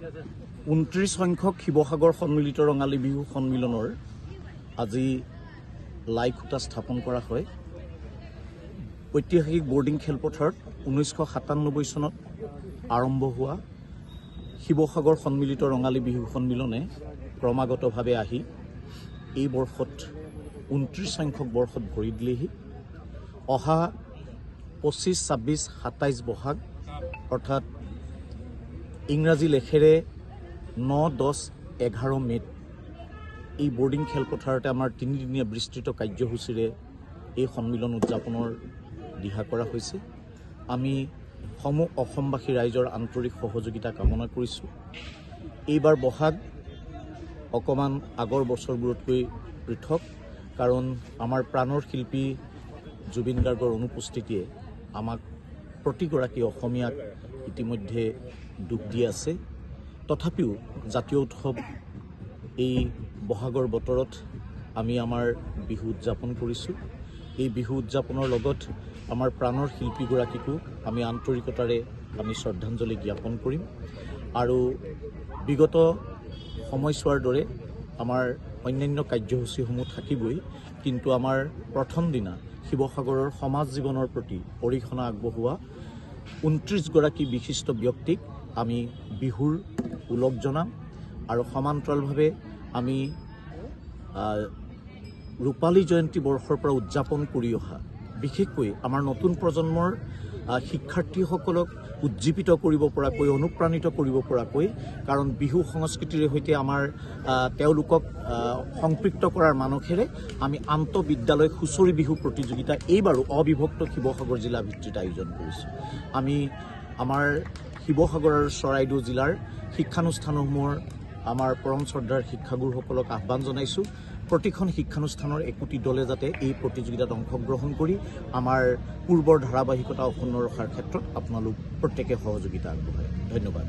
29 সংখ্যক শিৱসাগৰ সন্মিলিত ৰঙালী বিহু সন্মিলনৰ আজি লাই খুঁটা স্থাপন কৰা হয়। ঐতিহাসিক বৰ্ডিং খেলপথাৰত 1997 চনত আৰম্ভ হোৱা শিৱসাগৰ সন্মিলিত ৰঙালী বিহু সন্মিলনে ক্ৰমাগতভাৱে আহি এই বৰ্ষত 29 সংখ্যক বৰ্ষত ভৰি দিলেহি। অহা 25, 26, 27 বহাগ অৰ্থাৎ ইংৰাজী লেখেৰে 9, 10, 11 মে'ত এই বৰ্ডিং খেলপথাৰতে আমাৰ 3 দিনীয়া বিস্তৃত কাৰ্যসূচীৰে এই সন্মিলন উদযাপনৰ দিহা কৰা হৈছে। আমি সমূহ অসমবাসী ৰাইজৰ আন্তৰিক সহযোগিতা কামনা কৰিছোঁ। এইবাৰ বহাগ অকণমান আগৰ বছৰবোৰতকৈ পৃথক, কাৰণ আমাৰ প্ৰাণৰ শিল্পী জুবিন গাৰ্গৰ অনুপস্থিতিয়ে আমাক প্ৰতিগৰাকী অসমীয়াক ইতিমধ্যে দুখ দি আছে। তথাপিও জাতীয় উৎসৱ এই বহাগৰ বতৰত আমি আমাৰ বিহু উদযাপন কৰিছোঁ। এই বিহু উদযাপনৰ লগত আমাৰ প্ৰাণৰ শিল্পীগৰাকীকো আমি আন্তৰিকতাৰে আমি শ্ৰদ্ধাঞ্জলি জ্ঞাপন কৰিম। আৰু বিগত সময়ছোৱাৰ দৰে আমাৰ অন্যান্য কাৰ্যসূচীসমূহ থাকিবই, কিন্তু আমাৰ প্ৰথম দিনা শিৱসাগৰৰ সমাজ জীৱনৰ প্ৰতি অৰিহণা আগবঢ়োৱা 29 গৰাকী বিশিষ্ট ব্যক্তিক আমি বিহুৰ ওলগ জনাম। আৰু সমান্তৰালভাৱে আমি ৰূপালী জয়ন্তী বৰ্ষৰ পৰা উদযাপন কৰি অহা বিশেষকৈ আমাৰ নতুন প্ৰজন্মৰ শিক্ষাৰ্থীসকলক উজ্জীৱিত কৰিব পৰাকৈ, অনুপ্ৰাণিত কৰিব পৰাকৈ, কাৰণ বিহু সংস্কৃতিৰে সৈতে আমাৰ তেওঁলোকক সম্পৃক্ত কৰাৰ মানসেৰে আমি আন্তঃবিদ্যালয় হুঁচৰি বিহু প্ৰতিযোগিতা এইবাৰো অবিভক্ত শিৱসাগৰ জিলা ভিত্তিত আয়োজন কৰিছোঁ। আমি আমাৰ শিৱসাগৰ আৰু চৰাইদেউ জিলাৰ শিক্ষানুষ্ঠানসমূহৰ আমাৰ পৰম শ্ৰদ্ধাৰ শিক্ষাগুৰুসকলক আহ্বান জনাইছোঁ, প্ৰতিখন শিক্ষানুষ্ঠানৰ একোটি দলে যাতে এই প্ৰতিযোগিতাত অংশগ্ৰহণ কৰি আমাৰ পূৰ্বৰ ধাৰাবাহিকতা অক্ষুণ্ণ ৰখাৰ ক্ষেত্ৰত আপোনালোক প্ৰত্যেকে সহযোগিতা আগবঢ়ায়। ধন্যবাদ।